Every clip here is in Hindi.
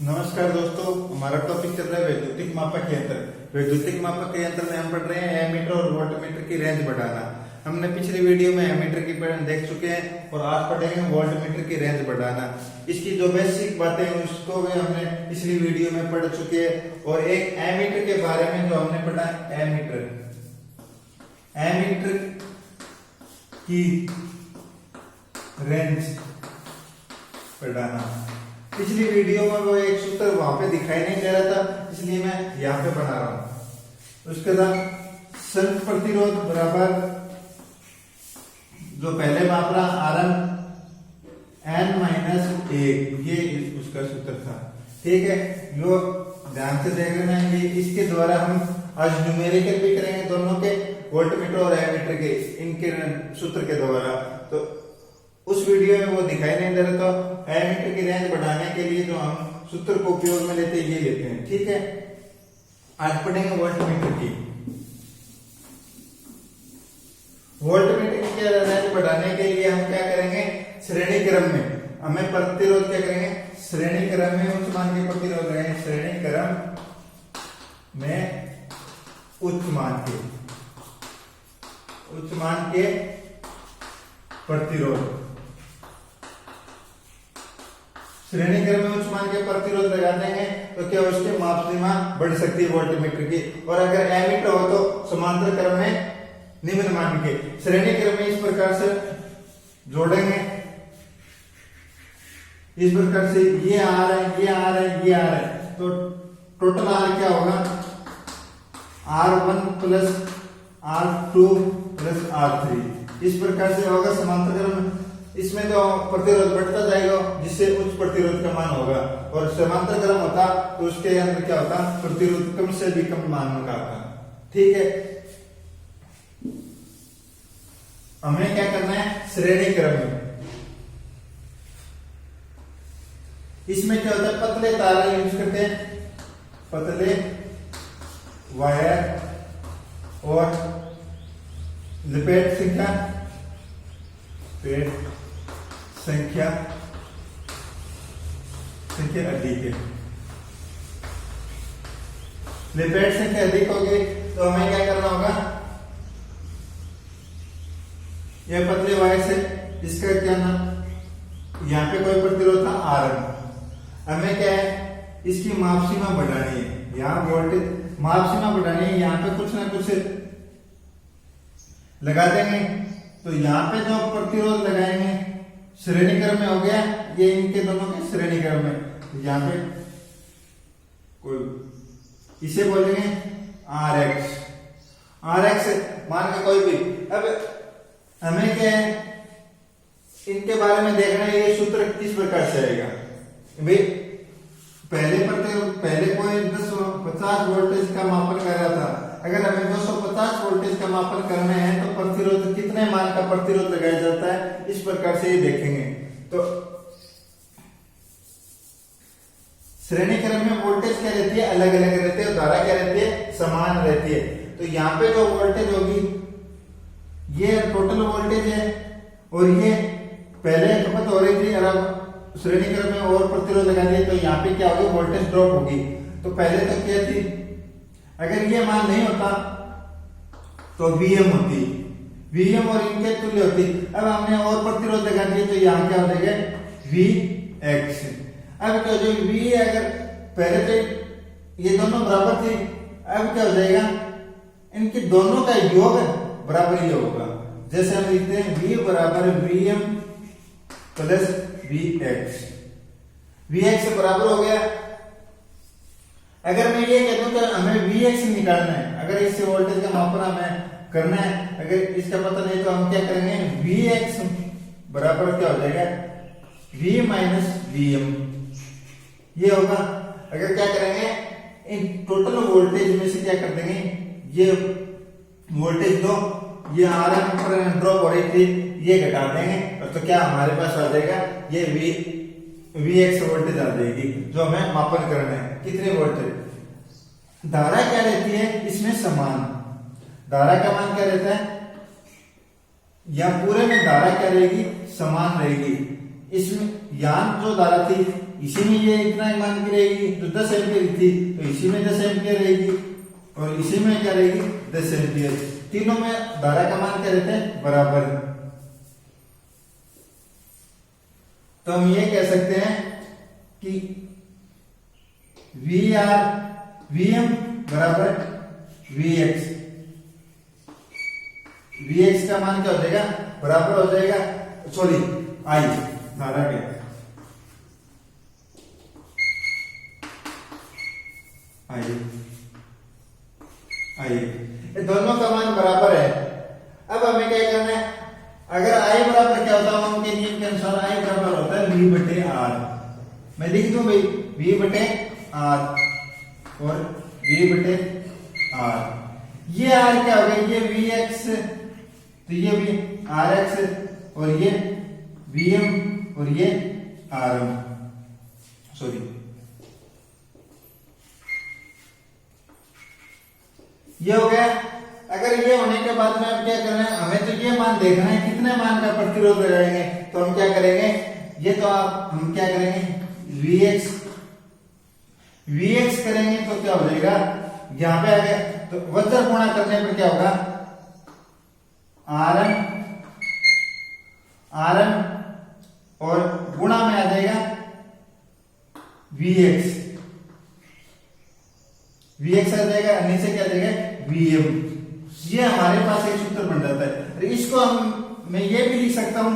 नमस्कार दोस्तों, हमारा टॉपिक चल रहा है वैद्युतिक मापक यंत्र। वैद्युतिक मापक यंत्र में हम पढ़ रहे हैं एमीटर और वोल्टमीटर की रेंज बढ़ाना। हमने पिछली वीडियो में एमीटर की देख चुके हैं और आज पढ़ेंगे वोल्टमीटर की रेंज बढ़ाना। इसकी जो बेसिक बातें हैं उसको भी हमने पिछली वीडियो में पढ़ चुके हैं। और एक एमीटर के बारे में जो हमने पढ़ा, एमीटर की रेंज बढ़ाना। पिछली वीडियो में वो एक सूत्र वहां पे दिखाई नहीं दे रहा था, इसलिए मैं यहां पे बना रहा हूं। उसके बाद संत प्रतिरोध बराबर जो पहले माप रहा Rn n-1, ये उसका सूत्र था। ठीक है, यो ध्यान से देख लेना। ये इसके द्वारा हम आज न्यूमेरिकल भी करेंगे दोनों के, वोल्टमीटर और एमीटर के, इनके सूत्र के द्वारा। तो उस वीडियो में वो दिखाई नहीं दे रहा। तो एमीटर की रेंज बढ़ाने के लिए जो हम सूत्र को उपयोग में लेते हैं, ये लेते हैं। ठीक है, आज पढ़ेंगे वोल्टमीटर की। वोल्टमीटर की रेंज बढ़ाने के लिए हम क्या करेंगे, श्रेणी क्रम में हमें प्रतिरोध क्या करेंगे, श्रेणी क्रम में उच्च मान के प्रतिरोध रहेंगे, श्रेणी क्रम में उच्च मान के प्रतिरोध। श्रेणी क्रम में उच्च मान के प्रतिरोध लगा देंगे तो क्या उसके माप सीमा बढ़ सकती है वोल्टमीटर की। और अगर एमीटर हो तो समांतर क्रम में निम्न मान के। श्रेणी क्रम में इस प्रकार से जोड़ेंगे, इस प्रकार से ये आ रहा है, ये आ रहा है, ये आ रहा है। तो टोटल आर क्या होगा, R1 plus R2 plus R3। इस प्रकार से होगा समांतर क्रम। इसमें तो प्रतिरोध बढ़ता जाएगा जिससे उच्च प्रतिरोध का मान होगा। और समांतर क्रम होता तो उसके अंदर क्या होता, प्रतिरोध कम से भी कम मान का होता। ठीक है, हमें क्या करना है, श्रेणी क्रम में। इसमें क्या होता है, पतले तार यूज करते हैं, पतले वायर और लिपेट संख्या अधिक है। लिपेट संख्या अधिक होगी तो हमें क्या करना होगा, यह पतले वायर से इसका क्या नाम, यहाँ पे कोई प्रतिरोध था Rn। हमें क्या है, इसकी माप सीमा बढ़ानी है। यहाँ वोल्टेज माप सीमा बढ़ानी है, यहाँ पे कुछ ना कुछ लगा देंगे। तो यहाँ पे जो प्रतिरोध लगाएंगे श्रेणी क्रम में हो गया, ये इनके दोनों के श्रेणी क्रम में। तो यहाँ पे कोई इसे बोलेंगे Rx मान के कोई भी। अब हमें क्या है, इनके बारे में देखना है, ये सूत्र किस प्रकार से आएगा। भाई पहले कोई 250 वोल्टेज का मापन कर रहा था। अगर हमें 250 वोल्टेज का मापन करना है तो प्रतिरोध कितने मान का प्रतिरोध लगाया जाता है, इस प्रकार से ये देखेंगे। तो श्रेणी क्रम में वोल्टेज क्या रहती है, अलग अलग रहती है, धारा क्या रहती है, समान रहती है। तो यहाँ पे जो वोल्टेज होगी, ये टोटल वोल्टेज है और ये पहले खपत हो रही थी, और अब श्रेणी क्रम में और प्रतिरोध लगा दिया तो यहाँ पे क्या होगी, वोल्टेज ड्रॉप होगी। तो पहले तो क्या थी, अगर ये मान नहीं होता तो Vm होती, Vm और इनके तुल्य होती। अब हमने और प्रतिरोध लगा दिया तो यहाँ क्या हो जाएगा, Vx। अब क्या हो जाएगा, V अगर पहले तो ये दोनों बराबर थी, अब क्या हो जाएगा, इनके दोनों का योग बराबर ही होगा। जैसे हम लिखते हैं V बराबर Vm प्लस Vx। Vx बराबर हो गया। अगर मैं ये कह दूं तो हमें Vx निकालना है, अगर इससे वोल्टेज का मापन हमें करना है, अगर इसका पता नहीं तो हम क्या करेंगे, Vx बराबर क्या हो जाएगा, V माइनस Vm, ये होगा। अगर क्या करेंगे, इन टोटल वोल्टेज में से क्या कर देंगे, ये वोल्टेज दो, ये Rn पर ड्रॉप हो रही थी, ये घटा देंगे और तो क्या हमारे पास आ जाएगा, ये Vx वोल्टेज आ जाएगी जो हमें मापन करना है। कितने वोल्टेज, धारा क्या रहती है इसमें समान, धारा का मान क्या रहता है, या पूरे में धारा क्या रहेगी, समान रहेगी। इसमें यहाँ जो धारा थी इसी में ये इतना ही मान की रहेगी, जो 10 एम्पियर थी तो इसी में 10 एम्पियर रहेगी, और इसी में क्या रहेगी 10 एम्पियर। तीनों में धारा का मान क्या रहते हैं, बराबर। तो हम ये कह सकते हैं कि Vm बराबर Vx। Vx का मान क्या हो जाएगा, बराबर हो जाएगा, सॉरी I धारा के, I ये दोनों का मान बराबर है। अब हमें क्या करना है, अगर I बराबर क्या होता है, उनके नियम के अनुसार I बराबर होता है V बटे R। मैं लिख दूं भाई V बटे R और V बटे R। ये R क्या हो गया, ये Vx, तो ये भी Rx, और ये Vm, और ये Rm, सॉरी ये हो गया। अगर ये होने के बाद में अब क्या करना है, हमें तो ये मान देखना है कितने मान का प्रतिरोध लगाएंगे। तो हम क्या करेंगे, ये तो हम क्या करेंगे, Vx करेंगे तो क्या हो जाएगा, यहां पे आ गया तो वज्र गुणा करने पर क्या होगा, Rm और गुणा में आ जाएगा Vx आ जाएगा, नीचे क्या आ जाएगा Vm। ये हमारे पास एक सूत्र बन जाता है। इसको मैं ये भी लिख सकता हूं,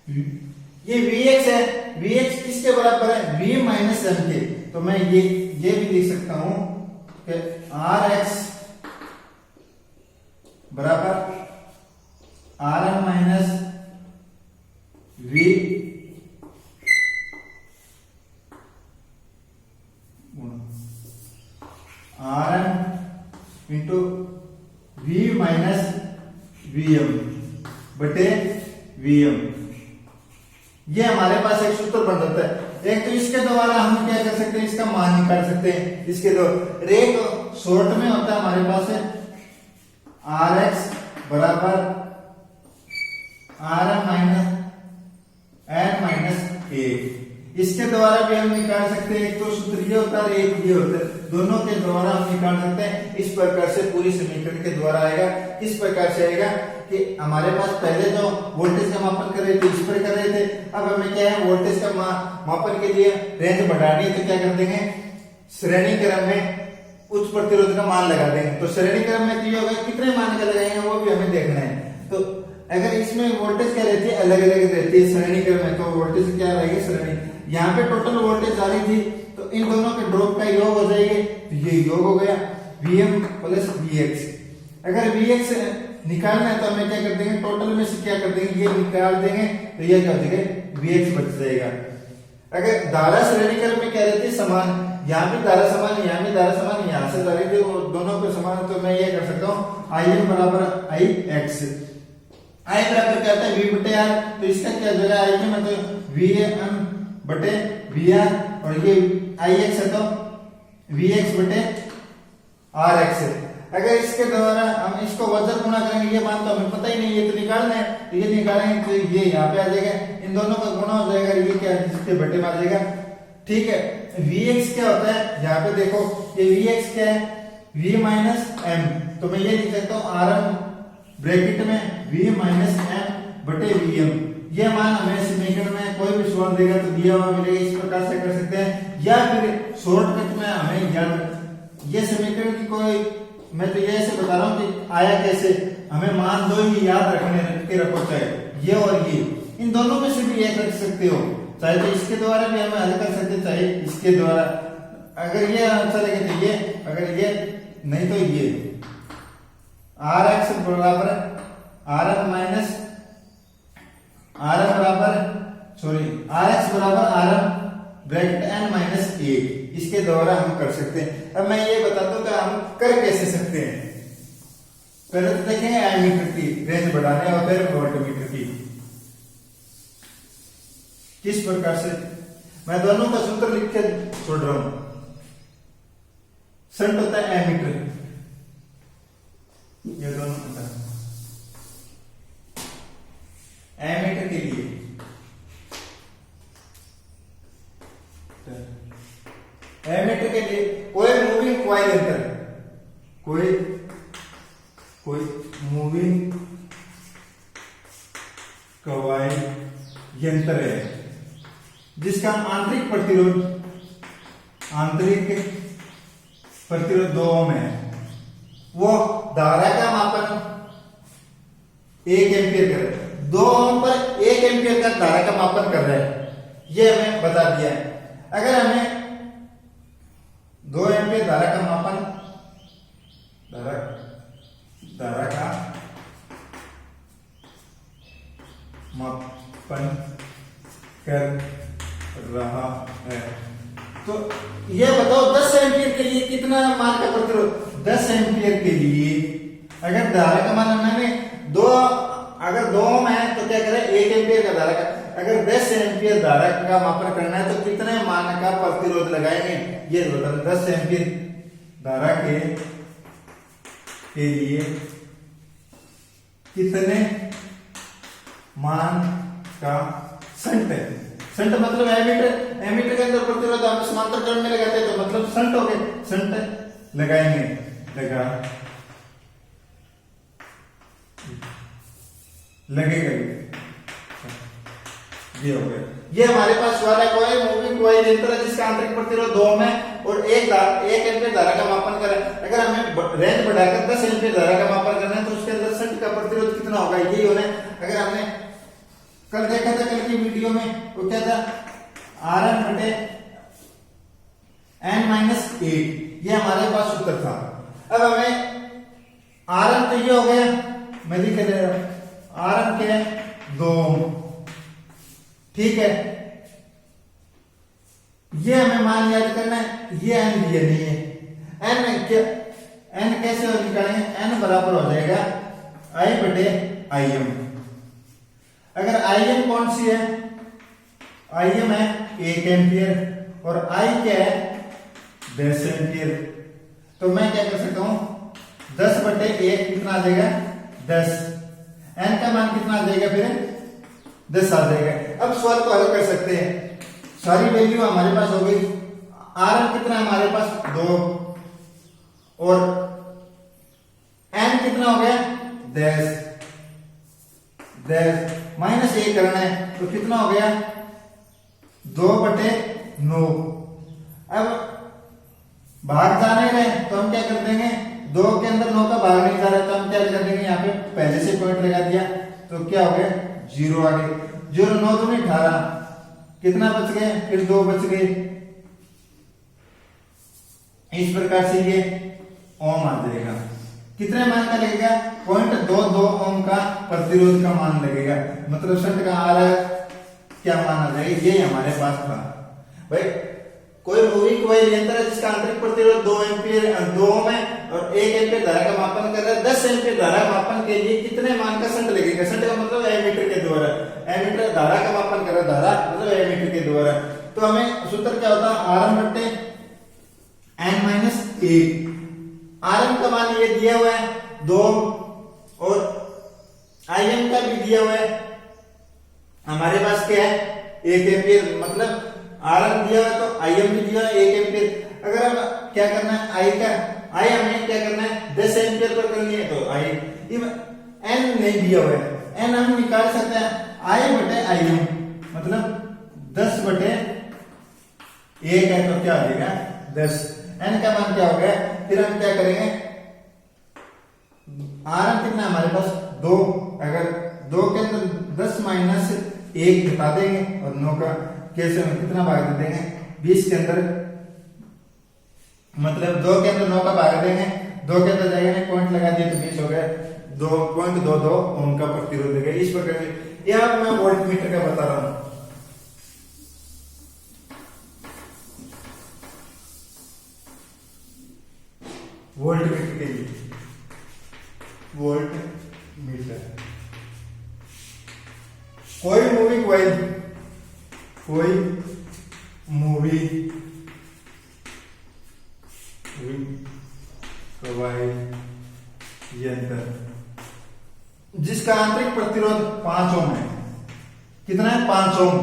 ये Vx है, Vx किसके बराबर है, V माइनस M के। तो मैं ये भी लिख सकता हूं कि Rx बराबर Rm minus V Rm into V minus Vm बटे Vm। ये हमारे पास एक सूत्र बन जाता है। एक तो इसके द्वारा हम क्या कर सकते हैं, इसका मान निकाल सकते हैं। इसके दो एक शॉर्ट में होता है हमारे पास है Rx बराबर Rm minus N minus A। इसके द्वारा भी हम निकाल सकते हैं, एक तो सूत्र ये होता है, एक ये होता है, दोनों के द्वारा हम निकाल सकते हैं। इस प्रकार से पूरी समीकरण के द्वारा आएगा। किस प्रकार से आएगा कि हमारे पास पहले जो वोल्टेज का मापन कर रहे थे इस पर कर रहे थे, अब हमें क्या है वोल्टेज का मापन के लिए रेंज बढ़ानी है, तो क्या कर देंगे, श्रेणी क्रम में उच्च प्रतिरोध का मान लगा देंगे। तो श्रेणी क्रम में ये होगा, कितने मान का लगाएंगे वो भी हमें देखना है। तो अगर इसमें वोल्टेज क्या रहती है, अलग अलग रहती है श्रेणी क्रम में, तो वोल्टेज क्या रहेगी श्रेणी। यहाँ पे टोटल वोल्टेज आ रही थी, तो इन दोनों के ड्रॉप का योग हो जाएगी, तो ये योग हो गया Vm प्लस Vx। अगर Vx निकालना है तो हमें क्या कर देंगे, टोटल में से क्या कर देंगे, ये निकाल देंगे, तो ये क्या हो जाएगा Vx बच जाएगा। अगर धारा श्रेणी क्रम में क्या रहती है, समान, यहाँ भी धारा समान, यहाँ भी धारा समान, यहाँ से धारा थी दोनों पे समान, तो मैं ये कर सकता हूँ Im बराबर Ix। I बराबर क्या होता है V बटे R, तो इसका क्या जगह Im है तो Vm बटे Vr, और ये Ix है तो Vx बटे Rx है। अगर इसके द्वारा हम इसको वज्र गुणा करेंगे, ये मान तो हमें पता ही नहीं, ये तो निकालना है, तो ये निकालेंगे तो ये यहाँ पे आ जाएगा, इन दोनों का गुणा हो जाएगा, ये क्या है इसके बटे में आ जाएगा। ठीक है, Vx क्या होता है, यहाँ पे देखो ये Vx क्या है, V माइनस M, तो मैं ये लिख सकता हूँ Rm ब्रैकेट में V माइनस M बटे Vm। ये मान हमें समीकरण में कोई भी सवाल देगा तो दिया हुआ मिलेगा, इस प्रकार से कर सकते हैं। या फिर शॉर्टकट में हमें याद, ये समीकरण की कोई, मैं तो ये ऐसे बता रहा हूँ कि आया कैसे, हमें मान दो ही याद रख रखो, चाहे ये और ये, इन दोनों में से भी एक रख सकते हो, चाहे तो इसके द्वारा भी हमें हल कर सकते, चाहे इसके द्वारा। अगर ये आंसर लगे तो ये, अगर ये नहीं तो ये। Rx बराबर Rm माइनस Rm बराबर सॉरी Rx बराबर Rm ब्रैकेट n माइनस 1, इसके द्वारा हम कर सकते हैं। अब मैं ये बताता हूं कि हम कर कैसे सकते हैं। पहले तो देखेंगे एमीटर की रेंज बढ़ाने और फिर वोल्टमीटर की किस प्रकार से। मैं दोनों का सूत्र लिख के छोड़ रहा हूं। शंट होता है एमीटर, ये दोनों होता है एमीटर के लिए एमीटर के लिए कोई मूविंग कॉइल यंत्र, कोई मूविंग कॉइल यंत्र है जिसका आंतरिक प्रतिरोध 2 ओम है, वो धारा का मापन 1 एम्पियर कर रहा है। 2 ओम पर 1 एम्पियर का धारा का मापन कर रहा है, ये हमें बता दिया है। अगर हमें 2 एम्पियर धारा का मापन कर रहा है तो ये बताओ 10 एम्पियर के लिए कितना मान का प्रतिरोध। 10 एम्पियर के लिए अगर धारा का मान हमें 2 ओम है तो क्या करें 1 एम्पियर का धारा का, अगर 10 एम्पियर धारा का मापन करना है तो कितने मान का प्रतिरोध लगाएंगे ये बताओ। 10 एम्पियर धारा के लिए कितने मान का संट मतलब एमीटर के अंदर प्रतिरोध आप समांतर क्रम में लगाते हैं तो मतलब संट हो गए, संट लगाएंगे, लगेगा ये हो गया। ये हमारे पास सवाल है कोई मूविंग कॉइल यंत्र है जिसका आंतरिक प्रतिरोध 2 ओम है और 1 एम्पियर धारा का मापन करें। अगर हमें रेंज बढ़ाकर 10 एम्पियर धारा का मापन करना है तो उसके अंदर संट का प्रतिरोध कितना होगा यही होना है। अगर हमने कल देखा था, कल की वीडियो में वो क्या था Rn बटे n-8, ये हमारे पास सूत्र था। अब हमें Rn तो ये हो गया, मैं लिख दे रहा हूं Rn क्या है 2 ओम, ठीक है। ये हमें मान याद करना है, ये n दिया नहीं है। n कैसे निकालेंगे, n बराबर हो जाएगा I बटे Im। अगर Im कौन सी है, Im है 1 एम्पियर और I क्या है 10 एम्पियर, तो मैं क्या कर सकता हूं 10 बटे 1 कितना आ जाएगा 10, n का मान कितना आ जाएगा फिर 10 आ जाएगा। अब सवाल को हल कर सकते हैं, सारी वैल्यू हमारे पास हो गई। Rn कितना हमारे पास 2 और n कितना हो गया 10 माइनस 1 करना है तो कितना हो गया 2 बटे 9। अब भाग जा नहीं रहे तो हम क्या कर देंगे, 2 के अंदर 9 का भाग नहीं जा रहा तो हम क्या कर देंगे, यहाँ पे पहले से पॉइंट लगा दिया तो क्या हो गया 0 आ गए। 0 9 दूनी 18, कितना बच गए फिर 2 बच गए। इस प्रकार से ये ओम आ जाएगा। कितने मान का लगेगा 0.22 ओम का प्रतिरोध का मान लगेगा, मतलब संट का आ रहा है क्या मान आ जाएगा, ये हमारे पास था भाई। कोई मूविंग कॉइल यंत्र है जिसका आंतरिक प्रतिरोध 2 ओम है और 1 एम्पियर धारा का मापन कर रहा है। 10 एम्पियर धारा मापन के लिए कितने मान का संट लगेगा, संट का मतलब एमीटर के द्वारा, एमीटर धारा का मापन कर रहा है, धारा मतलब एमीटर के द्वारा। तो हमें सूत्र क्या होता है Rn बटे n-1। Rn का मान ये दिया हुआ है 2 और Im का भी दिया हुआ है हमारे पास क्या है 1 एम्पियर, मतलब Rn दिया हुआ है तो Im भी दिया हुआ है 1 एम्पियर। अगर हम क्या करना है I हमें क्या करना है 10 एम्पियर पर करनी है तो n नहीं दिया हुआ है, n हम निकाल सकते हैं I बटे Im, मतलब 10 बटे 1 है तो क्या आ जाएगा 10। n का मान क्या हो गया, फिर हम क्या करेंगे Rn कितना हमारे पास 2, अगर 2 के अंदर 10 माइनस 1 घटा देंगे और 9 का कैसे में कितना भाग दे देंगे 20 के अंदर, मतलब 2 के अंदर 9 का भाग देंगे, 2 के अंदर जाएगा पॉइंट लगा दिए तो 20 हो गए, 2.22 ओम का प्रतिरोध देगा। इस प्रकार यह मैं वोल्ट मीटर का बता रहा हूं। वोल्ट मीटर के लिए वोल्ट मीटर, कोई मूविंग कॉइल यंत्र जिसका आंतरिक प्रतिरोध 5 ओम है, कितना है 5 ओम।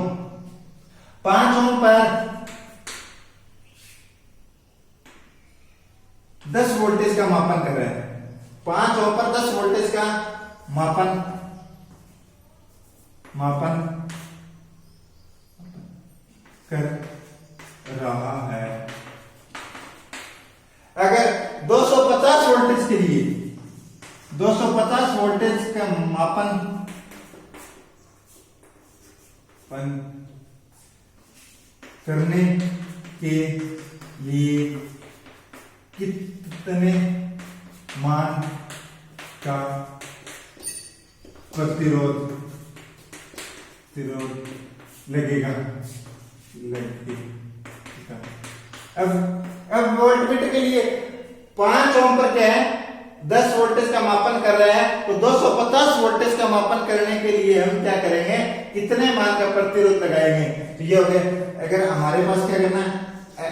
5 ओम पर 10 वोल्टेज का मापन कर रहे हैं, 5 ओम पर 10 वोल्टेज का मापन कर रहा है। अगर 250 वोल्टेज के लिए 250 वोल्टेज का मापन करने के लिए कितने मान का प्रतिरोध लगेगा। अब वोल्टमीटर के लिए 5 ओम पर क्या है, 10 वोल्टेज का मापन कर रहे हैं, तो 250 वोल्टेज का मापन करने के लिए हम क्या करेंगे, कितने मान का प्रतिरोध लगाएंगे। तो ये हो गया। अगर हमारे पास क्या करना है,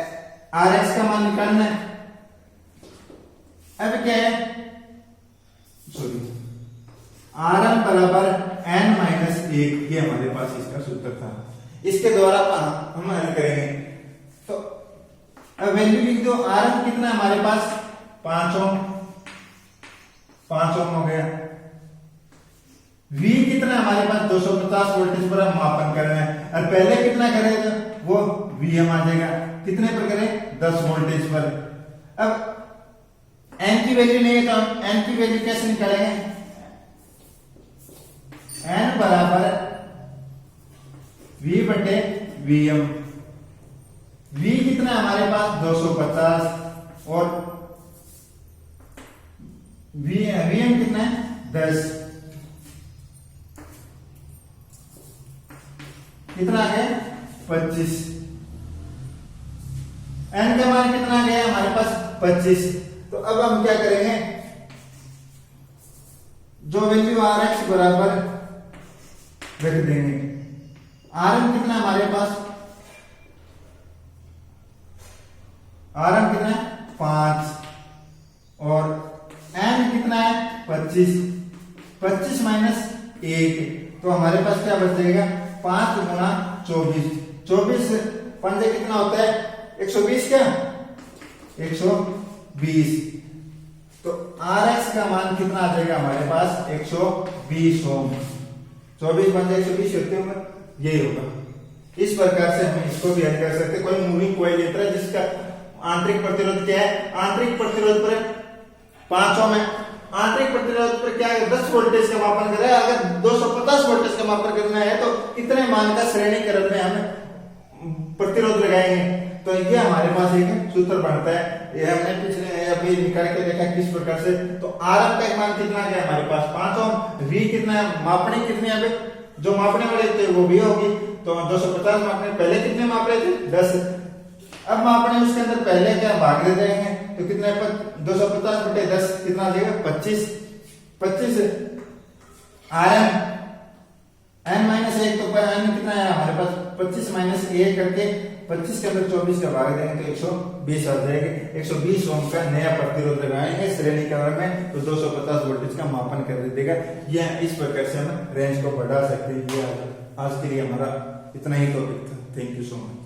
RX का मान निकालना है। अब क्या है, Rm बराबर n-1, ये हमारे पास इसका सूत्र था, इसके द्वारा हम हल करेंगे। तो अब वैल्यू लिख दो। Rm कितना है हमारे पास, 5 ओम हो गया। V कितना है हमारे पास, 250 वोल्टेज पर हम मापन कर रहे हैं, और पहले कितना करेगा वो Vm आ जाएगा। कितने पर करें, 10 वोल्टेज पर। अब n की वैल्यू नहीं है तो हम n की वैल्यू कैसे निकालेंगे, n बराबर V बटे Vm। V कितना है हमारे पास, 250, और Vm कितना है, 10। कितना आ गया, 25। n का मान कितना आ गया हमारे पास, 25। तो अब हम क्या करेंगे, जो वैल्यू Rx बराबर रख देंगे। Rm कितना हमारे पास, Rm कितना है, 5, और n कितना है, 25। 25 माइनस 1, तो हमारे पास क्या बच जाएगा, 5 गुना 24। 24 पंजे कितना होता है, 120 क्या, 120। तो Rx का मान कितना आ जाएगा हमारे पास, 120 ओम। 24 पंजे 120 होते होंगे, यही होगा। इस प्रकार से हम इसको भी हल कर सकते हैं। कोई मूविंग कॉइल लेता है जिसका आंतरिक प्रतिरोध क्या है, आंतरिक प्रतिरोध पर 5 ओम है, आंतरिक प्रतिरोध पर क्या है, 10 वोल्टेज का मापन कर रहा है। अगर 250 वोल्टेज का मापन करना है तो कितने मान का श्रेणीकरण में हम प्रतिरोध लगाएंगे। तो ये हमारे पास एक सूत्र बनता है, ये हमने पिछले अभी निकाल के देखा किस प्रकार से। तो Rm का मान कितना गया हमारे पास, 5 ओम। V कितना है, मापने कितने, अब जो मापने वाले थे वो भी होगी, तो 250 मापने, पहले कितने माप रहे थे, 10। अब मापने उसके अंदर पहले क्या भाग दे देंगे, तो कितने पर 250 बटे 10 कितना आ जाएगा, 25। 25 Rm n-1, तो n कितना है हमारे पास, 25 माइनस 1 करके 25 के अंदर 24 का भाग देंगे तो 120 आ जाएगा। 120 ओम का नया प्रतिरोध लगाएंगे श्रेणीकरण में, तो 250 वोल्टेज का मापन कर देगा। यह इस प्रकार से हम रेंज को बढ़ा सकते हैं। आज के लिए हमारा इतना ही टॉपिक था। Thank you so much.